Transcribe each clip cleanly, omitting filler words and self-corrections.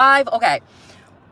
Okay.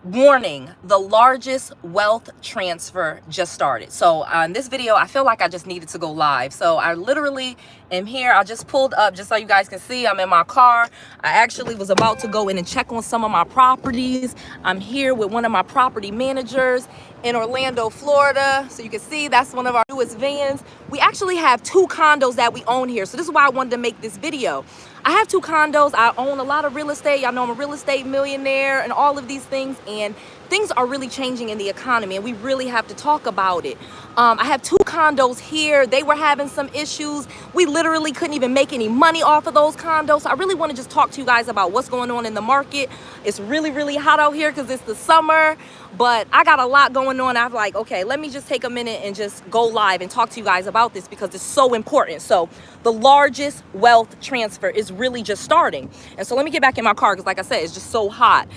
Warning, the largest wealth transfer just started. So in this video, I feel like I just needed to go live. So I literally am here. I just pulled up just so you guys can see. I'm in my car. I actually was about to go in and check on some of my properties. I'm here with one of my property managers in Orlando, Florida. So you can see that's one of our newest vans. We actually have 2 condos that we own here. So this is why I wanted to make this video. I have 2 condos. I own a lot of real estate. Y'all know I'm a real estate millionaire and all of these things. And things are really changing in the economy and we really have to talk about it. I have 2 condos here. They were having some issues. We literally couldn't even make any money off of those condos. So I really want to just talk to you guys about what's going on in the market. It's really, really hot out here because it's the summer, but I got a lot going on. I'm like, okay, let me just take a minute and just go live and talk to you guys about this because it's so important. So the largest wealth transfer is really just starting. And so let me get back in my car because like I said, it's just so hot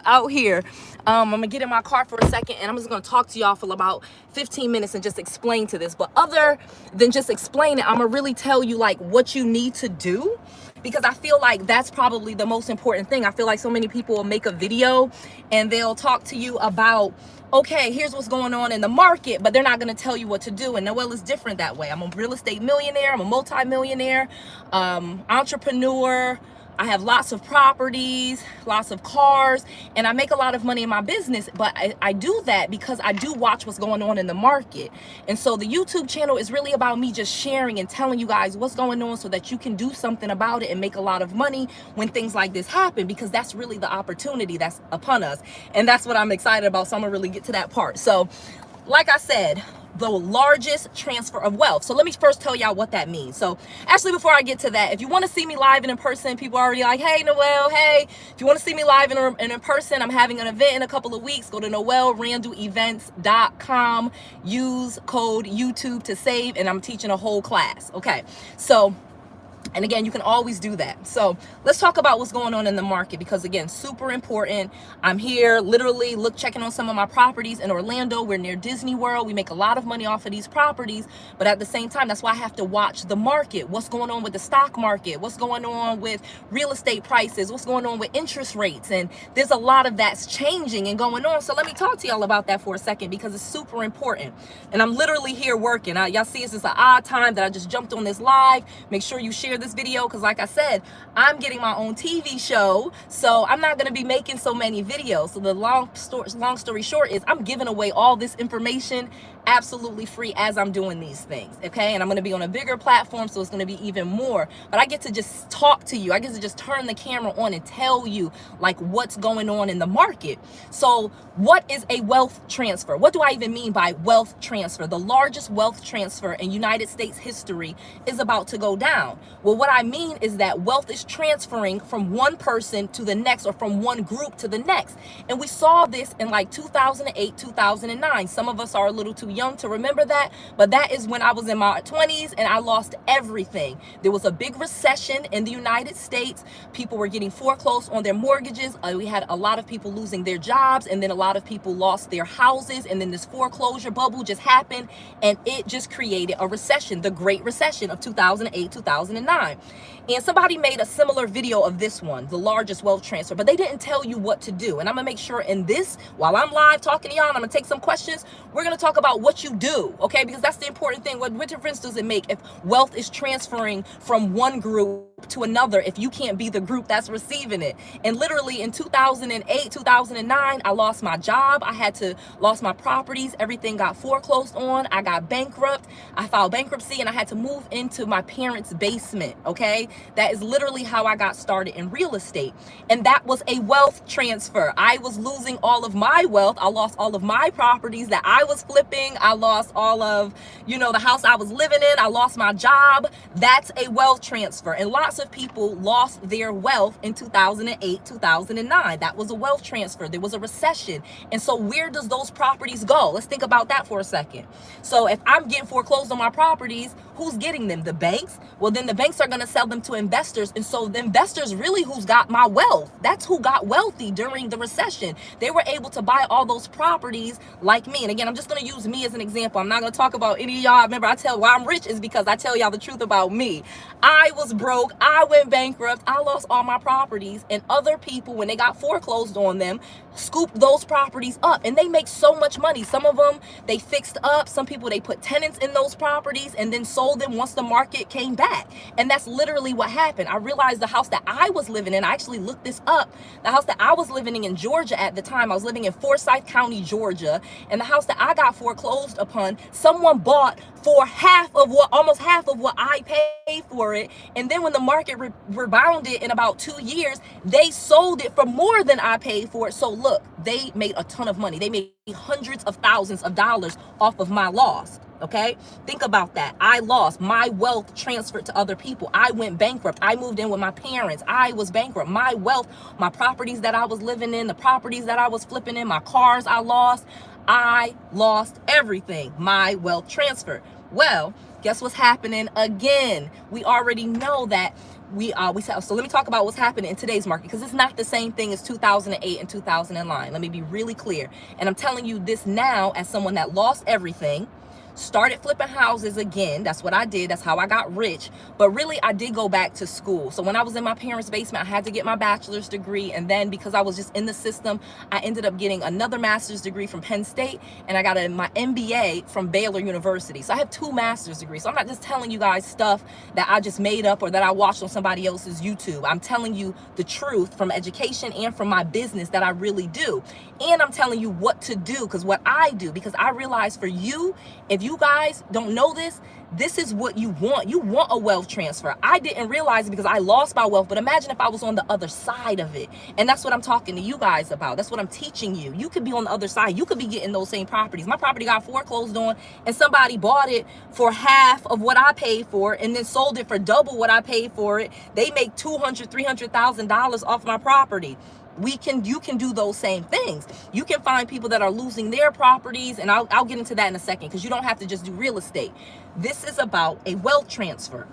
out here. I'm gonna get in my car for a second and I'm just gonna talk to y'all for about 15 minutes and just explain to this. But other than just explain it, I'm gonna really tell you like what you need to do, because I feel like that's probably the most important thing. I feel like so many people will make a video and they'll talk to you about, okay, here's what's going on in the market, but they're not going to tell you what to do. And Noelle is different that way. I'm a real estate millionaire. I'm a multi-millionaire, entrepreneur. I have lots of properties, lots of cars, and I make a lot of money in my business, but I do that because I do watch what's going on in the market. And so the YouTube channel is really about me just sharing and telling you guys what's going on so that you can do something about it and make a lot of money when things like this happen, because that's really the opportunity that's upon us. And that's what I'm excited about. So I'm gonna really get to that part. So like I said, the largest transfer of wealth. So let me first tell y'all what that means. So actually, before I get to that, if you want to see me live and in person, people are already like, hey, Noelle, hey. If you want to see me live and in person, I'm having an event in a couple of weeks. Go to noellerandallevents.com. Use code YouTube to save, and I'm teaching a whole class. Okay, so and again, you can always do that. So let's talk about what's going on in the market, because again, super important. I'm here literally checking on some of my properties in Orlando. We're near Disney World. We make a lot of money off of these properties, but at the same time, that's why I have to watch the market. What's going on with the stock market? What's going on with real estate prices? What's going on with interest rates? And there's a lot of that's changing and going on. So let me talk to y'all about that for a second, because it's super important. And I'm literally here working. Y'all see it's just an odd time that I just jumped on this live. Make sure you share this video, because like I said, I'm getting my own TV show, so I'm not going to be making so many videos. So the long story short is I'm giving away all this information absolutely free as I'm doing these things, okay? And I'm going to be on a bigger platform, so it's going to be even more. But I get to just talk to you. I get to just turn the camera on and tell you like what's going on in the market. So what is a wealth transfer? What do I even mean by wealth transfer? The largest wealth transfer in United States history is about to go down. Well, what I mean is that wealth is transferring from one person to the next, or from one group to the next. And we saw this in like 2008, 2009. Some of us are a little too young to remember that, but that is when I was in my 20s and I lost everything. There was a big recession in the United States. People were getting foreclosed on their mortgages. We had a lot of people losing their jobs, and then a lot of people lost their houses, and then this foreclosure bubble just happened, and it just created a recession, the Great Recession of 2008, 2009. And somebody made a similar video of this one, the largest wealth transfer, but they didn't tell you what to do. And I'm gonna make sure in this, while I'm live talking to y'all, and I'm gonna take some questions, we're gonna talk about what you do, okay? Because that's the important thing. What difference does it make if wealth is transferring from one group to another if you can't be the group that's receiving it? And literally in 2008, 2009, I lost my job. I lost my properties. Everything got foreclosed on. I got bankrupt. I filed bankruptcy, and I had to move into my parents' basement, okay? That is literally how I got started in real estate. And that was a wealth transfer. I was losing all of my wealth. I lost all of my properties that I was flipping. I lost all of, the house I was living in. I lost my job. That's a wealth transfer. And lots of people lost their wealth in 2008, 2009. That was a wealth transfer. There was a recession. And so where does those properties go? Let's think about that for a second. So if I'm getting foreclosed on my properties, who's getting them? The banks? Well, then the banks are going to sell them to investors. And so the investors really who's got my wealth. That's who got wealthy during the recession. They were able to buy all those properties like me. And again, I'm just going to use me as an example. I'm not going to talk about any of y'all. Remember, I tell why I'm rich is because I tell y'all the truth about me. I was broke. I went bankrupt. I lost all my properties. And other people, when they got foreclosed on them, scooped those properties up. And they make so much money. Some of them, they fixed up. Some people, they put tenants in those properties and then sold them once the market came back. And that's literally what happened. I realized the house that I was living in, I actually looked this up. The house that I was living in Georgia at the time, I was living in Forsyth County, Georgia. And the house that I got foreclosed upon, someone bought for almost half of what I paid for it. And then when the market rebounded in about 2 years, they sold it for more than I paid for it. So look, they made a ton of money. They made hundreds of thousands of dollars off of my loss. Okay, think about that. I lost my wealth, transferred to other people. I went bankrupt. I moved in with my parents. I was bankrupt. My wealth, my properties that I was living in, the properties that I was flipping in, my cars I lost. I lost everything. My wealth transferred. Well, guess what's happening again? We already know that so let me talk about what's happening in today's market, because it's not the same thing as 2008 and 2009. Let me be really clear. And I'm telling you this now as someone that lost everything, started flipping houses again. That's what I did. That's how I got rich. But really, I did go back to school. So when I was in my parents' basement, I had to get my bachelor's degree. And then because I was just in the system, I ended up getting another master's degree from Penn State. And I got my MBA from Baylor University. So I have 2 master's degrees. So I'm not just telling you guys stuff that I just made up or that I watched on somebody else's YouTube. I'm telling you the truth from education and from my business that I really do. And I'm telling you what to do, because what I do, because I realize for you, if you guys don't know this, this is what you want. You want a wealth transfer. I didn't realize it because I lost my wealth, but imagine if I was on the other side of it. And that's what I'm talking to you guys about. That's what I'm teaching you. You could be on the other side. You could be getting those same properties. My property got foreclosed on and somebody bought it for half of what I paid for it and then sold it for double what I paid for it. They make $200,000, $300,000 off my property. You can do those same things. You can find people that are losing their properties, and I'll get into that in a second, because you don't have to just do real estate. This is about a wealth transfer.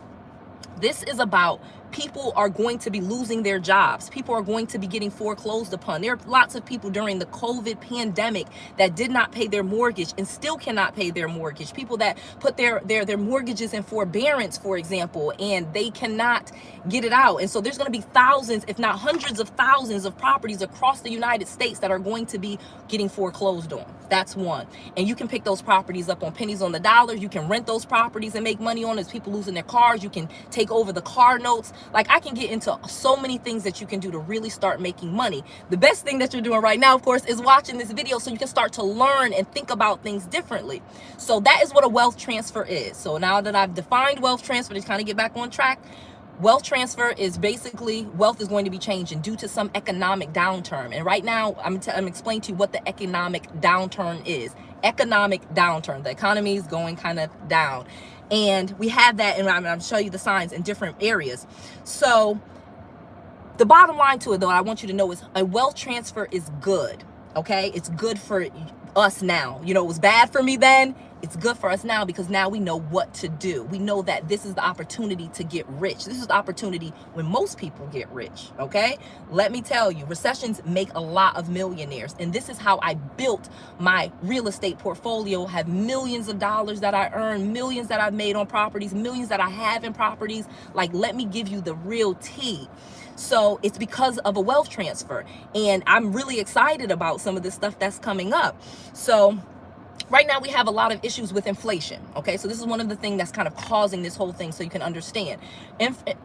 This is about people are going to be losing their jobs. People are going to be getting foreclosed upon. There are lots of people during the COVID pandemic that did not pay their mortgage and still cannot pay their mortgage. People that put their mortgages in forbearance, for example, and they cannot get it out. And so there's going to be thousands, if not hundreds of thousands of properties across the United States that are going to be getting foreclosed on. That's one. And you can pick those properties up on pennies on the dollar. You can rent those properties and make money on it. As people losing their cars, you can take over the car notes. Like, I can get into so many things that you can do to really start making money. The best thing that you're doing right now, of course, is watching this video so you can start to learn and think about things differently. So that is what a wealth transfer is. So now that I've defined wealth transfer, to kind of get back on track, wealth transfer is basically wealth is going to be changing due to some economic downturn. And right now, I'm explaining to you what the economic downturn is. Economic downturn. The economy is going kind of down. And we have that, and I'm going to show you the signs in different areas. So the bottom line to it, though, I want you to know is a wealth transfer is good. Okay? It's good for us now. You know, it was bad for me then. It's good for us now because now we know what to do. We know that this is the opportunity to get rich. This is the opportunity when most people get rich, okay? Let me tell you, recessions make a lot of millionaires. And this is how I built my real estate portfolio, have millions of dollars that I earn, millions that I've made on properties, millions that I have in properties. Like, let me give you the real tea. So it's because of a wealth transfer. And I'm really excited about some of this stuff that's coming up. So right now, we have a lot of issues with inflation, okay? So this is one of the things that's kind of causing this whole thing, so you can understand.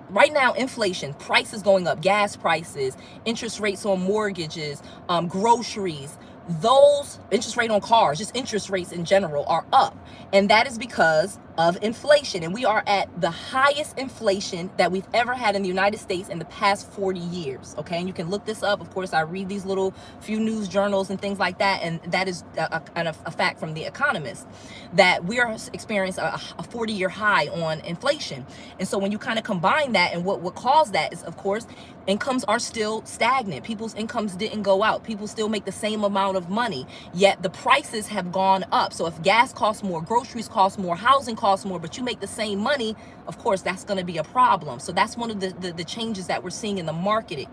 Right now, inflation, prices going up, gas prices, interest rates on mortgages, groceries, those interest rate on cars, just interest rates in general are up. And that is because of inflation. And we are at the highest inflation that we've ever had in the United States in the past 40 years. Okay. And you can look this up. Of course, I read these little few news journals and things like that. And that is a fact from The Economist that we are experiencing a 40-year high on inflation. And so when you kind of combine that, and what caused that is, of course, incomes are still stagnant. People's incomes didn't go out. People still make the same amount of money, yet the prices have gone up. So if gas costs more, groceries cost more, housing costs cost more, but you make the same money, of course, that's going to be a problem. So that's one of the changes that we're seeing in the market,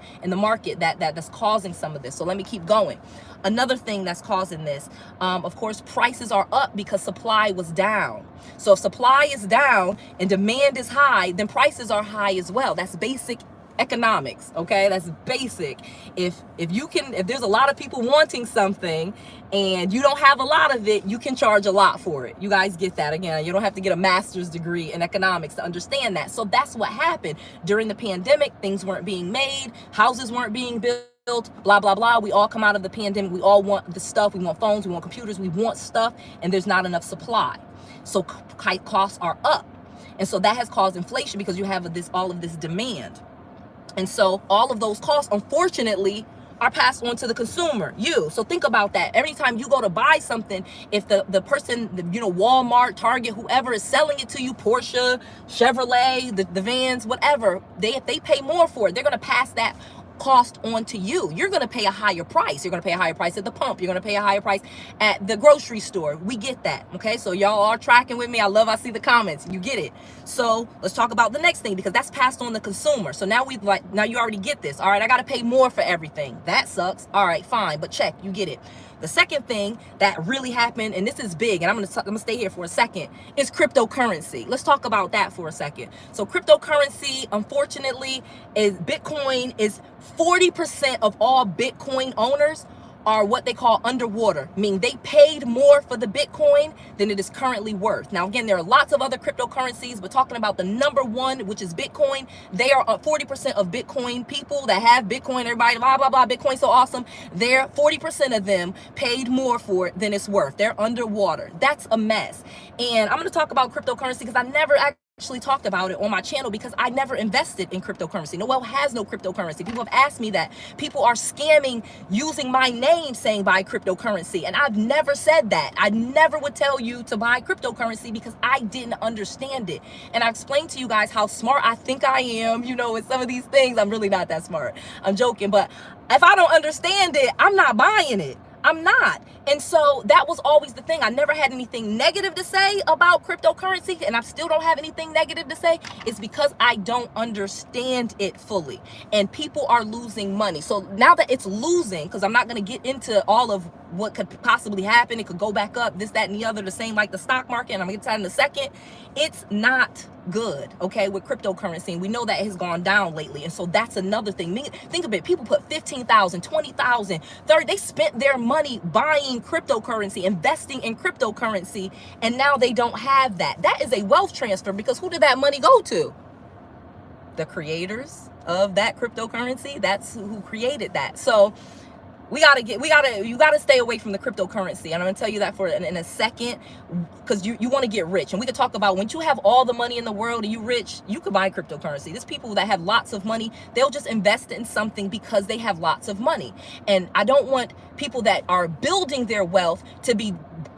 that's causing some of this. So let me keep going. Another thing that's causing this, of course, prices are up because supply was down. So if supply is down and demand is high, then prices are high as well. That's basic economics, okay? That's basic. If there's a lot of people wanting something and you don't have a lot of it, you can charge a lot for it. You guys get that? Again, you don't have to get a master's degree in economics to understand that. So that's what happened during the pandemic. Things weren't being made, houses weren't being built, blah blah blah. We all come out of the pandemic, we all want the stuff, we want phones, we want computers, we want stuff, and there's not enough supply. So costs are up, and so that has caused inflation because you have all of this demand. And so all of those costs, unfortunately, are passed on to the consumer, you. So think about that. Every time you go to buy something, if the person, Walmart, Target, whoever is selling it to you, Porsche, Chevrolet, the vans, whatever, if they pay more for it, they're going to pass that cost on to you. You're going to pay a higher price. You're going to pay a higher price at the pump. You're going to pay a higher price at the grocery store. We get that. Okay. So y'all are tracking with me. I see the comments. You get it. So let's talk about the next thing, because that's passed on the consumer. So now now you already get this. All right. I got to pay more for everything. That sucks. All right, fine. But check, you get it. The second thing that really happened, and this is big, and I'm gonna stay here for a second, is cryptocurrency. Let's talk about that for a second. So cryptocurrency, unfortunately, Bitcoin is 40% of all Bitcoin owners are what they call underwater, meaning they paid more for the Bitcoin than it is currently worth. Now, again, there are lots of other cryptocurrencies, but talking about the number one, which is Bitcoin, they are 40% of Bitcoin people that have Bitcoin, everybody, blah, blah, blah, Bitcoin so awesome. They're 40% of them paid more for it than it's worth. They're underwater. That's a mess. And I'm going to talk about cryptocurrency because I never actually talked about it on my channel because I never invested in cryptocurrency. Noelle has no cryptocurrency. People have asked me that. People are scamming using my name saying buy cryptocurrency, and I've never said that. I never would tell you to buy cryptocurrency because I didn't understand it. And I explained to you guys how smart I think I am, with some of these things. I'm really not that smart. I'm joking, but if I don't understand it, I'm not buying it. I'm not. And so that was always the thing. I never had anything negative to say about cryptocurrency, and I still don't have anything negative to say. It's because I don't understand it fully, and people are losing money. So now that it's losing, because I'm not going to get into all of what could possibly happen, it could go back up, this, that, and the other, the same like the stock market, and I'm going to get to that in a second. It's not good, okay, with cryptocurrency, and we know that it has gone down lately. And so that's another thing. Think of it. People put 15,000, 20,000, 30, they spent their money buying cryptocurrency, investing in cryptocurrency, and now they don't have that. That is a wealth transfer, because who did that money go to? The creators of that cryptocurrency. That's who created that. So you gotta stay away from the cryptocurrency. And I'm gonna tell you that in a second, because you want to get rich. And we could talk about when you have all the money in the world and you rich, you could buy cryptocurrency. There's people that have lots of money, they'll just invest in something because they have lots of money. And I don't want people that are building their wealth to be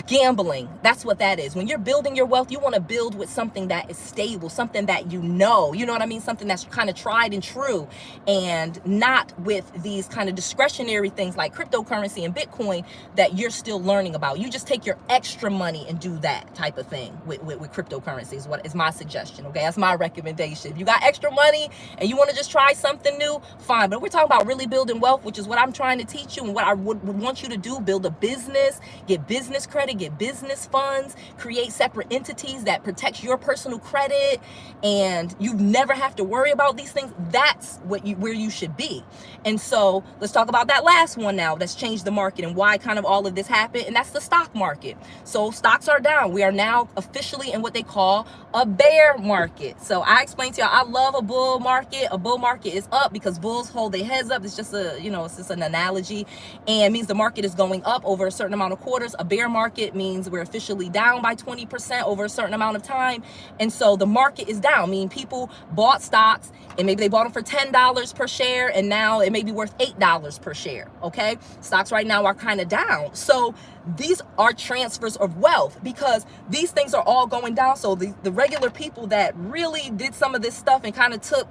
gambling. That's what that is. When you're building your wealth, you want to build with something that is stable, something that you know what I mean? Something that's kind of tried and true, and not with these kind of discretionary things like cryptocurrency and Bitcoin that you're still learning about. You just take your extra money and do that type of thing with cryptocurrency is what is my suggestion. Okay, that's my recommendation. If you got extra money and you want to just try something new, fine. But we're talking about really building wealth, which is what I'm trying to teach you and what I would want you to do. Build a business, get business credit, get business funds, create separate entities that protects your personal credit, and you never have to worry about these things. That's where you should be. And so let's talk about that last one now that's changed the market and why kind of all of this happened, and that's the stock market. So stocks are down. We are now officially in what they call a bear market. So I explained to y'all, I love a bull market. A bull market is up because bulls hold their heads up. It's just it's just an analogy, and means the market is going up over a certain amount of quarters. A bear market means we're officially down by 20% over a certain amount of time. And so the market is down, meaning people bought stocks and maybe they bought them for $10 per share, and now it may be worth $8 per share. Okay, stocks right now are kind of down. So these are transfers of wealth because these things are all going down. So the regular people that really did some of this stuff and kind of took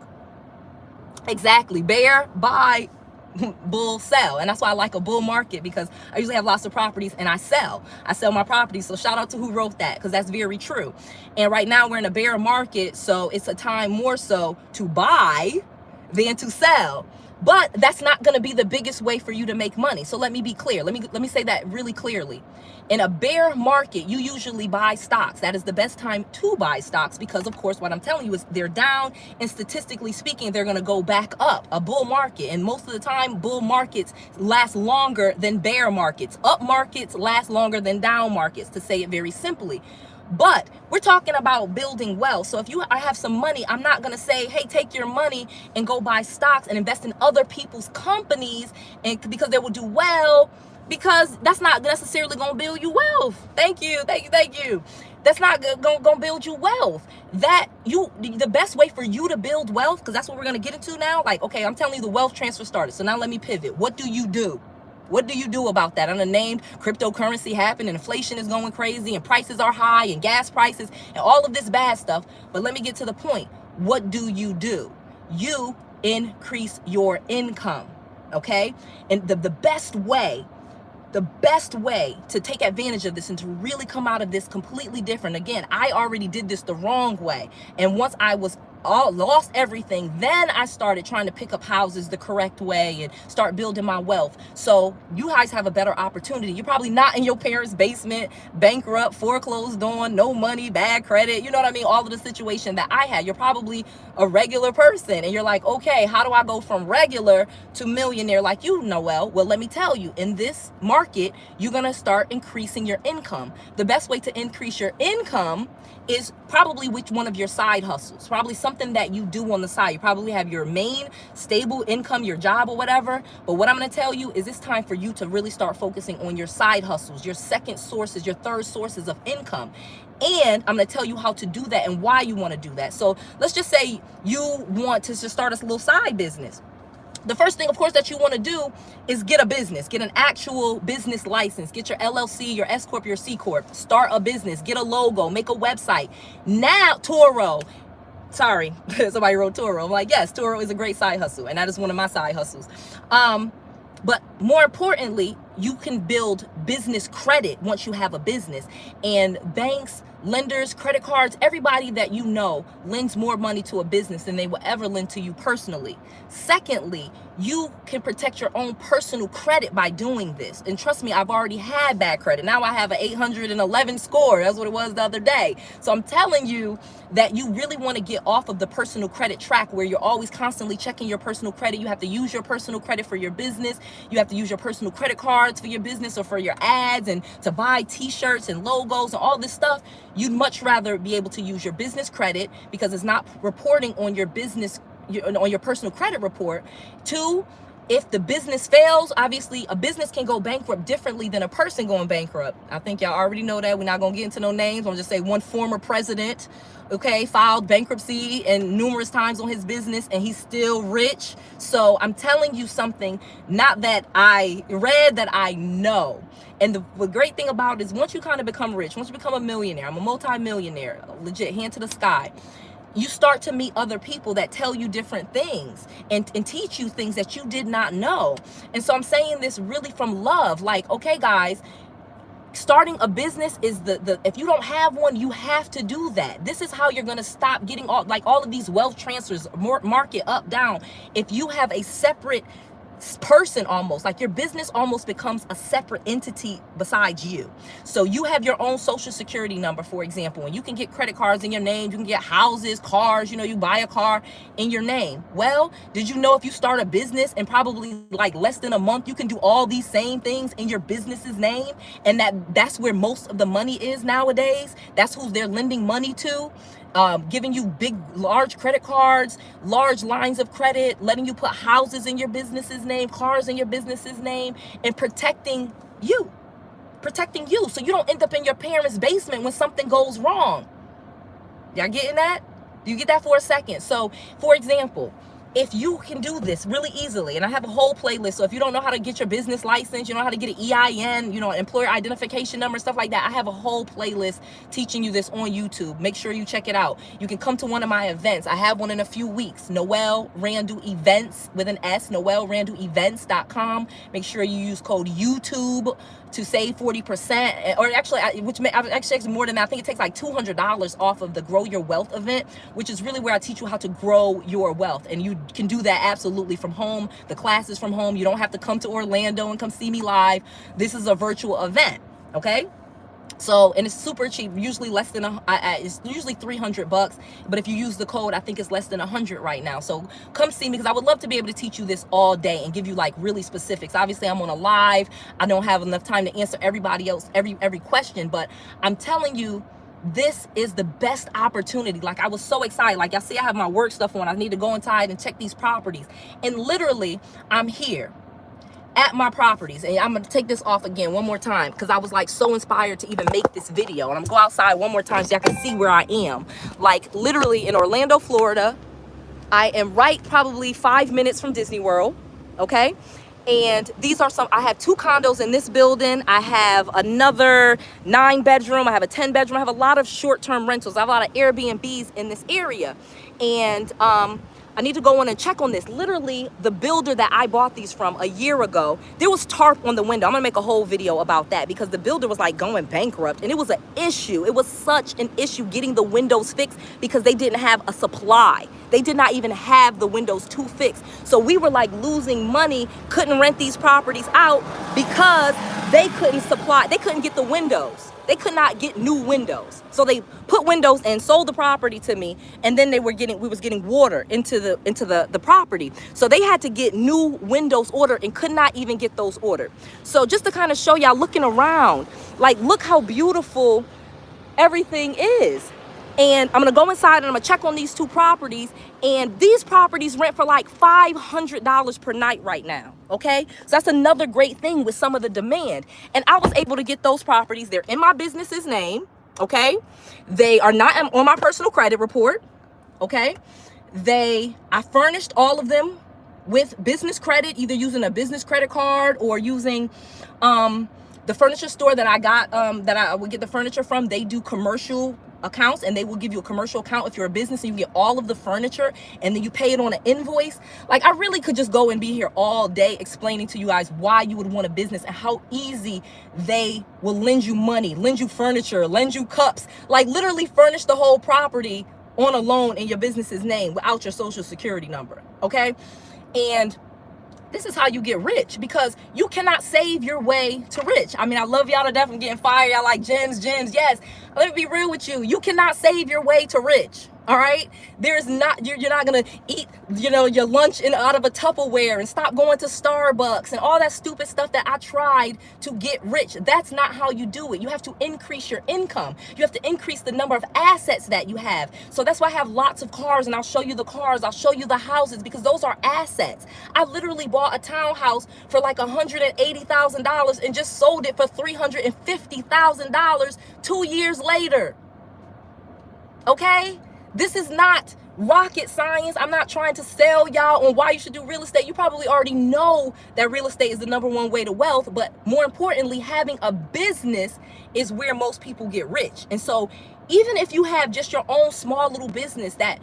exactly bear, buy, bull sell. And that's why I like a bull market, because I usually have lots of properties and I sell my properties. So shout out to who wrote that, because that's very true. And right now we're in a bear market, so it's a time more so to buy than to sell. But that's not going to be the biggest way for you to make money. So let me be clear. Let me say that really clearly. In a bear market, you usually buy stocks. That is the best time to buy stocks, because of course what I'm telling you is they're down, and statistically speaking they're going to go back up. A bull market, and most of the time bull markets last longer than bear markets. Up markets last longer than down markets, to say it very simply. But we're talking about building wealth. So if I have some money, I'm not going to say, hey, take your money and go buy stocks and invest in other people's companies, and because they will do well, because that's not necessarily going to build you wealth. Thank you. That's not going to build you wealth. The best way for you to build wealth, because that's what we're going to get into now. Like, okay, I'm telling you the wealth transfer started. So now let me pivot. What do you do? What do you do about that? Unnamed cryptocurrency happened, and inflation is going crazy, and prices are high, and gas prices, and all of this bad stuff. But let me get to the point. What do? You increase your income, okay? And the best way to take advantage of this and to really come out of this completely different. Again, I already did this the wrong way. And once I was lost everything, then I started trying to pick up houses the correct way and start building my wealth. So you guys have a better opportunity. You're probably not in your parents' basement, bankrupt, foreclosed on, no money, bad credit, you know what I mean? All of the situation that I had. You're probably a regular person, and you're like, okay, how do I go from regular to millionaire like you, Noelle? Well, let me tell you, in this market, you're gonna start increasing your income. The best way to increase your income is probably which one of your side hustles, probably something that you do on the side. You probably have your main stable income, your job or whatever. But what I'm going to tell you is it's time for you to really start focusing on your side hustles, your second sources, your third sources of income. And I'm going to tell you how to do that and why you want to do that. So let's just say you want to just start a little side business. The first thing, of course, that you want to do is get a business, get an actual business license, get your LLC, your S Corp, your C Corp, start a business, get a logo, make a website. Now, Turo, sorry, somebody wrote Turo. I'm like, yes, Turo is a great side hustle, and that is one of my side hustles. But more importantly, you can build business credit once you have a business. And banks, lenders, credit cards, everybody that you know lends more money to a business than they will ever lend to you personally. Secondly, you can protect your own personal credit by doing this. And trust me, I've already had bad credit. Now I have an 811 score. That's what it was the other day. So I'm telling you that you really want to get off of the personal credit track where you're always constantly checking your personal credit. You have to use your personal credit for your business. You have to use your personal credit cards for your business or for your ads and to buy t-shirts and logos and all this stuff. You'd much rather be able to use your business credit because it's not reporting on your business, on your personal credit report. Two, if the business fails, obviously a business can go bankrupt differently than a person going bankrupt. I think y'all already know that. We're not going to get into no names. I'm just say one former president, okay, filed bankruptcy and numerous times on his business, and he's still rich. So I'm telling you something, not that I read, that I know. And the great thing about it is once you kind of become rich, once you become a millionaire, I'm a multi-millionaire, legit, hand to the sky, you start to meet other people that tell you different things and teach you things that you did not know. And so I'm saying this really from love. Like, okay, guys, starting a business is if you don't have one, you have to do that. This is how you're going to stop getting all of these wealth transfers, market up, down. If you have a separate person, almost like your business almost becomes a separate entity besides you. So you have your own social security number, for example, and you can get credit cards in your name. You can get houses, cars, you buy a car in your name. Well, did you know if you start a business in probably like less than a month, you can do all these same things in your business's name? And that's where most of the money is nowadays. That's who they're lending money to. Giving you large credit cards, large lines of credit, letting you put houses in your business's name, cars in your business's name, and protecting you so you don't end up in your parents' basement when something goes wrong. Y'all getting that? You get that for a second? So, for example, if you can do this really easily, and I have a whole playlist, so if you don't know how to get your business license, you know how to get an EIN, you know, employer identification number, stuff like that, I have a whole playlist teaching you this on YouTube. Make sure you check it out. You can come to one of my events. I have one in a few weeks. Noelle Randall Events with an S, NoelleRandallEvents.com. Make sure you use code YouTube to save 40%, or actually, actually more than that. I think it takes like $200 off of the Grow Your Wealth event, which is really where I teach you how to grow your wealth. And you can do that absolutely from home. The class is from home. You don't have to come to Orlando and come see me live. This is a virtual event, okay? So, and it's super cheap, usually less than it's usually $300, but if you use the code, I think it's less than 100 right now. So come see me, because I would love to be able to teach you this all day and give you like really specifics. Obviously, I'm on a live. I don't have enough time to answer everybody else every question, but I'm telling you, this is the best opportunity. Like, I was so excited. Like, y'all see, I have my work stuff on. I need to go inside and check these properties, and literally I'm here at my properties. And I'm gonna take this off again one more time, because I was like so inspired to even make this video. And I'm gonna go outside one more time so y'all can see where I am. Like, literally in Orlando, Florida. I am right probably 5 minutes from Disney World, okay? And these are I have 2 condos in this building. I have another 9-bedroom. I have a 10-bedroom. I have a lot of short-term rentals. I have a lot of Airbnbs in this area. And I need to go in and check on this. Literally, the builder that I bought these from a year ago, there was tarp on the window. I'm gonna make a whole video about that, because the builder was like going bankrupt, and it was an issue. It was such an issue getting the windows fixed, because they didn't have a supply. They did not even have the windows to fix. So we were like losing money, couldn't rent these properties out because they couldn't get the windows. They could not get new windows. So they put windows and sold the property to me, and then we was getting water into the property. So they had to get new windows ordered and could not even get those ordered. So just to kind of show y'all looking around, like, look how beautiful everything is. And I'm gonna go inside and I'm gonna check on these 2 properties, and these properties rent for like $500 per night right now, okay? So that's another great thing with some of the demand. And I was able to get those properties. They're in my business's name, okay? They are not on my personal credit report, okay? I furnished all of them with business credit, either using a business credit card or using the furniture store that I got, that I would get the furniture from. They do commercial accounts, and they will give you a commercial account if you're a business, and you get all of the furniture, and then you pay it on an invoice. Like, I really could just go and be here all day explaining to you guys why you would want a business and how easy they will lend you money, lend you furniture, lend you cups, like literally furnish the whole property on a loan in your business's name without your social security number, okay? And this is how you get rich, because you cannot save your way to rich. I mean, I love y'all to death. I'm getting fired. Y'all like gems. Yes. Let me be real with you. You cannot save your way to rich. All right. There's not, you're not going to eat, you know, your lunch out of a Tupperware and stop going to Starbucks and all that stupid stuff that I tried to get rich. That's not how you do it. You have to increase your income. You have to increase the number of assets that you have. So that's why I have lots of cars, and I'll show you the cars. I'll show you the houses, because those are assets. I literally bought a townhouse for like $180,000 and just sold it for $350,000 2 years later. Okay? This is not rocket science. I'm not trying to sell y'all on why you should do real estate. You probably already know that real estate is the #1 way to wealth, but more importantly, having a business is where most people get rich. And so even if you have just your own small little business that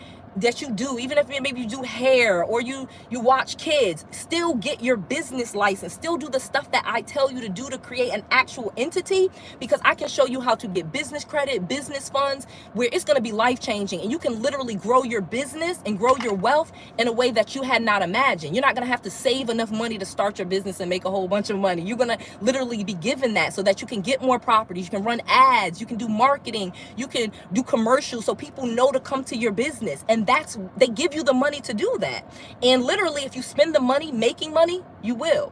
you do, even if maybe you do hair or you watch kids, still get your business license, still do the stuff that I tell you to do to create an actual entity, because I can show you how to get business credit, business funds, where it's going to be life-changing, and you can literally grow your business and grow your wealth in a way that you had not imagined. You're not going to have to save enough money to start your business and make a whole bunch of money. You're going to literally be given that so that you can get more properties, you can run ads, you can do marketing, you can do commercials so people know to come to your business. And they give you the money to do that. And literally, if you spend the money making money, you will.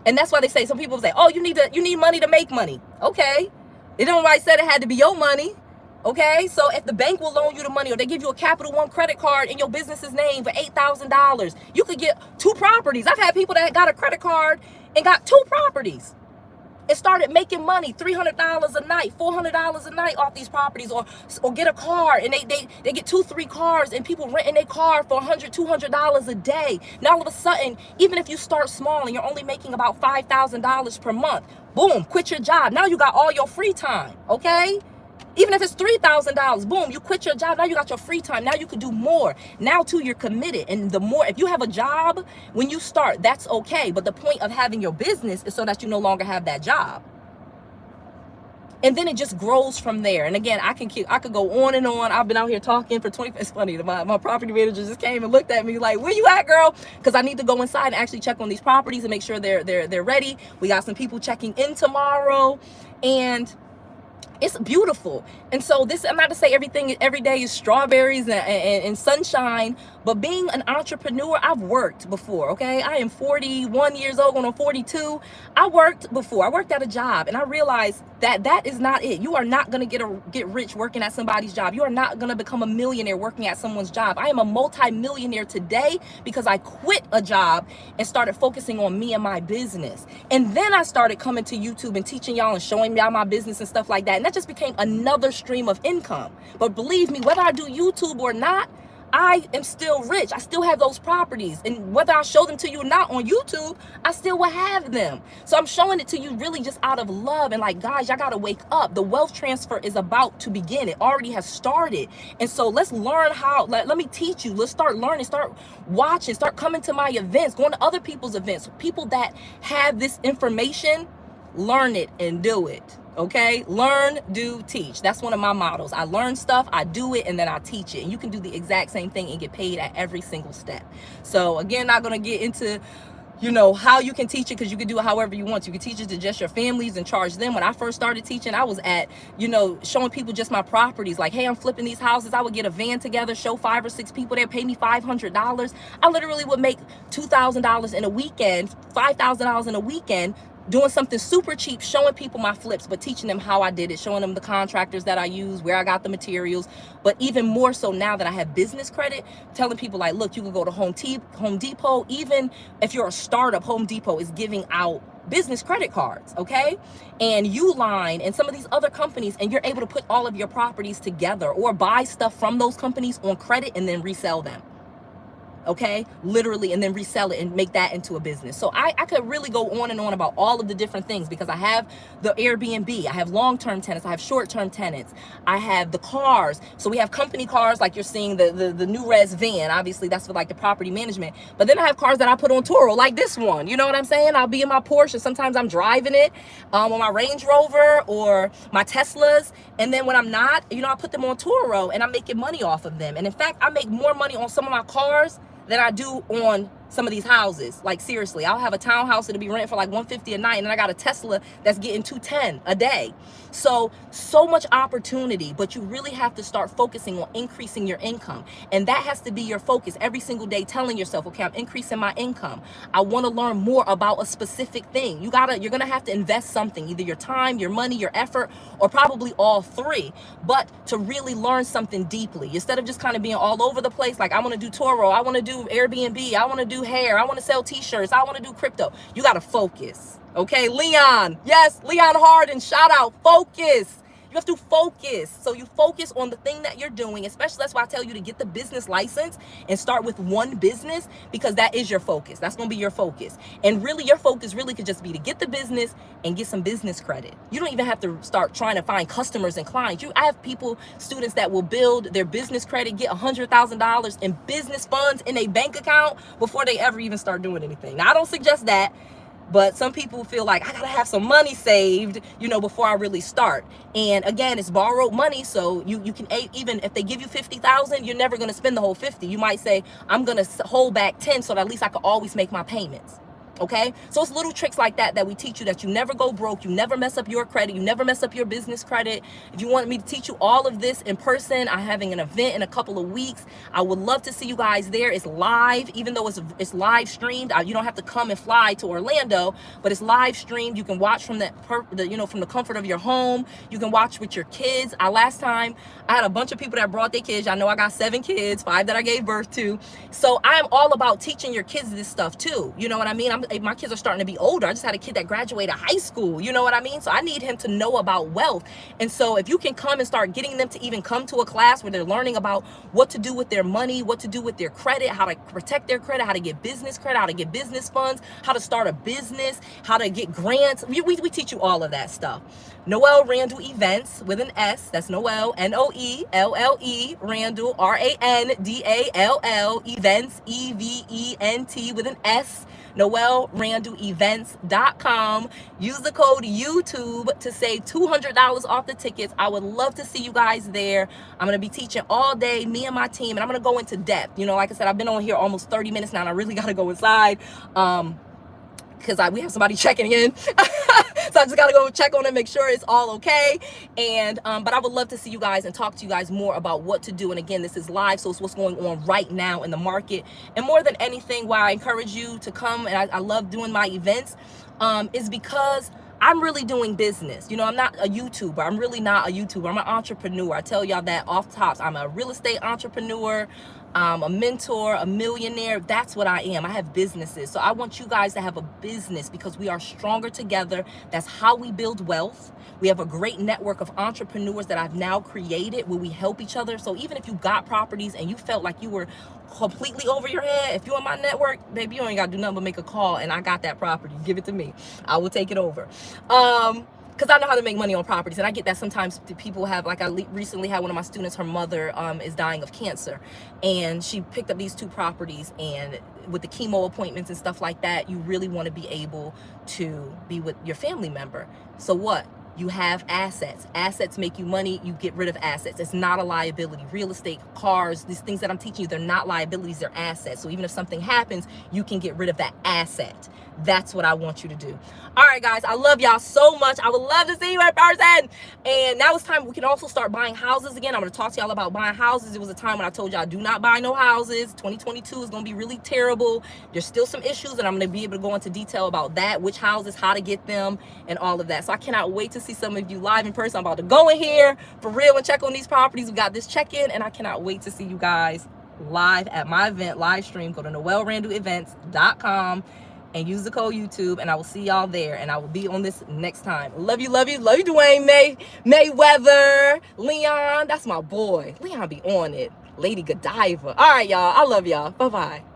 And that's why they say, some people say, oh, you need money to make money. Okay. They don't nobody said it had to be your money. Okay. So if the bank will loan you the money, or they give you a Capital One credit card in your business's name for $8,000, you could get 2 properties. I've had people that got a credit card and got 2 properties. and started making money, $300 a night, $400 a night off these properties, or get a car, and they get 2-3 cars, and people renting their car for $100-$200 a day. Now all of a sudden, even if you start small and you're only making about $5,000 per month, boom, quit your job. Now you got all your free time, okay? Even if it's $3,000, boom, you quit your job. Now you got your free time. Now you can do more. Now too, you're committed. And the more, if you have a job, when you start, that's okay. But the point of having your business is so that you no longer have that job. And then it just grows from there. And again, I could go on and on. I've been out here talking for 20, it's funny, my property manager just came and looked at me like, where you at, girl? Because I need to go inside and actually check on these properties and make sure they're ready. We got some people checking in tomorrow, and it's beautiful. And so this, I'm not to say every day is strawberries and sunshine, but being an entrepreneur, I've worked before, okay? I am 41 years old, going on 42. I worked before. I worked at a job, and I realized that is not it. You are not going to get rich working at somebody's job. You are not going to become a millionaire working at someone's job. I am a multi-millionaire today because I quit a job and started focusing on me and my business. And then I started coming to YouTube and teaching y'all and showing y'all my business and stuff like that. And that just became another stream of income. But believe me, whether I do YouTube or not, I am still rich. I still have those properties. And whether I show them to you or not on YouTube, I still will have them. So I'm showing it to you really just out of love. And like, guys, y'all got to wake up. The wealth transfer is about to begin. It already has started. And so let's learn how, let me teach you. Let's start learning, start watching, start coming to my events, going to other people's events. People that have this information, learn it and do it. Okay, learn, do, teach. That's one of my mottos. I learn stuff, I do it, and then I teach it. And you can do the exact same thing and get paid at every single step. So again, not gonna get into, you know, how you can teach it, because you can do it however you want. You can teach it to just your families and charge them. When I first started teaching, I was at, you know, showing people just my properties. Like, hey, I'm flipping these houses. I would get a van together, show 5 or 6 people there, pay me $500. I literally would make $2,000 in a weekend, $5,000 in a weekend, doing something super cheap, showing people my flips, but teaching them how I did it, showing them the contractors that I use, where I got the materials. But even more so now that I have business credit, telling people like, look, you can go to Home Depot. Even if you're a startup, Home Depot is giving out business credit cards, okay? And Uline and some of these other companies, and you're able to put all of your properties together or buy stuff from those companies on credit and then resell them. Okay, literally, and then resell it and make that into a business. So I could really go on and on about all of the different things, because I have the Airbnb, I have long-term tenants, I have short-term tenants, I have the cars. So we have company cars, like you're seeing the new res van. Obviously that's for like the property management. But then I have cars that I put on Turo, like this one. You know what I'm saying? I'll be in my Porsche. Sometimes I'm driving it on my Range Rover or my Teslas. And then when I'm not, you know, I put them on Turo and I'm making money off of them. And in fact, I make more money on some of my cars than I do on some of these houses. Like seriously, I'll have a townhouse that'll be rented for like $150 a night, and then I got a Tesla that's getting $210 a day. So much opportunity, but you really have to start focusing on increasing your income. And that has to be your focus every single day, telling yourself, okay, I'm increasing my income. I want to learn more about a specific thing. You're going to have to invest something, either your time, your money, your effort, or probably all three, but to really learn something deeply, instead of just kind of being all over the place. Like, I want to do Turo, I want to do Airbnb, I want to do hair, I want to sell t-shirts, I want to do crypto. You got to focus. Okay, Leon. Yes, Leon Harden, shout out. Focus. You have to focus. So you focus on the thing that you're doing, especially that's why I tell you to get the business license and start with one business, because that is your focus. That's going to be your focus. And really your focus really could just be to get the business and get some business credit. You don't even have to start trying to find customers and clients. I have students that will build their business credit, get $100,000 in business funds in a bank account before they ever even start doing anything. Now, I don't suggest that. But some people feel like I gotta have some money saved, you know, before I really start. And again, it's borrowed money, so you can, even if they give you $50,000, you're never gonna spend the whole 50. You might say, I'm gonna hold back 10 so that at least I can always make my payments. Okay, so it's little tricks like that we teach you, that you never go broke, you never mess up your credit, you never mess up your business credit. If you want me to teach you all of this in person, I'm having an event in a couple of weeks. I would love to see you guys there. It's live, even though it's live streamed. You don't have to come and fly to Orlando, but it's live streamed. You can watch from from the comfort of your home. You can watch with your kids. Last time I had a bunch of people that brought their kids. I know I got 7 kids, 5 that I gave birth to. So I am all about teaching your kids this stuff too. You know what I mean? my kids are starting to be older. I just had a kid that graduated high school. You know what I mean? So I need him to know about wealth. And so if you can come and start getting them to even come to a class where they're learning about what to do with their money, what to do with their credit, how to protect their credit, how to get business credit, how to get business funds, how to start a business, how to get grants. We teach you all of that stuff. Noelle Randall Events with an S. That's Noelle, Noelle, Randall, Randall, Events, EVENT with an S. NorthOne.events.com. Use the code YouTube to save $200 off the tickets. I would love to see you guys there. I'm going to be teaching all day, me and my team, and I'm going to go into depth. You know, like I said, I've been on here almost 30 minutes now, and I really got to go inside. Because we have somebody checking in. So I just got to go check on it, make sure it's all okay. And but I would love to see you guys and talk to you guys more about what to do. And again, this is live, so it's what's going on right now in the market. And more than anything, why I encourage you to come, and I love doing my events, is because I'm really doing business. You know, I'm not a YouTuber. I'm really not a YouTuber. I'm an entrepreneur. I tell y'all that off tops. I'm a real estate entrepreneur. A mentor, a millionaire. That's what I am. I have businesses. So I want you guys to have a business because we are stronger together. That's how we build wealth. We have a great network of entrepreneurs that I've now created where we help each other. So even if you got properties and you felt like you were completely over your head, if you're on my network, baby, you ain't got to do nothing but make a call and I got that property. Give it to me. I will take it over. Because I know how to make money on properties. And I get that sometimes people have, like I recently had one of my students, her mother is dying of cancer. And she picked up these 2 properties. And with the chemo appointments and stuff like that, you really want to be able to be with your family member. So what? You have assets. Assets make you money. You get rid of assets. It's not a liability. Real estate, cars, these things that I'm teaching you, they're not liabilities, they're assets. So even if something happens, you can get rid of that asset. That's what I want you to do. All right, guys, I love y'all so much. I would love to see you in person. And now it's time we can also start buying houses again. I'm going to talk to y'all about buying houses. It was a time when I told y'all do not buy no houses. 2022 is going to be really terrible. There's still some issues, and I'm going to be able to go into detail about that, which houses, how to get them, and all of that. So I cannot wait to see some of you live in person. I'm about to go in here for real and check on these properties. We got this check-in, and I cannot wait to see you guys live at my event, live stream. Go to NorthOne.events.com. and use the code YouTube, and I will see y'all there, and I will be on this next time. Love you, Dwayne, Mayweather, Leon. That's my boy. Leon be on it. Lady Godiva. All right, y'all. I love y'all. Bye-bye.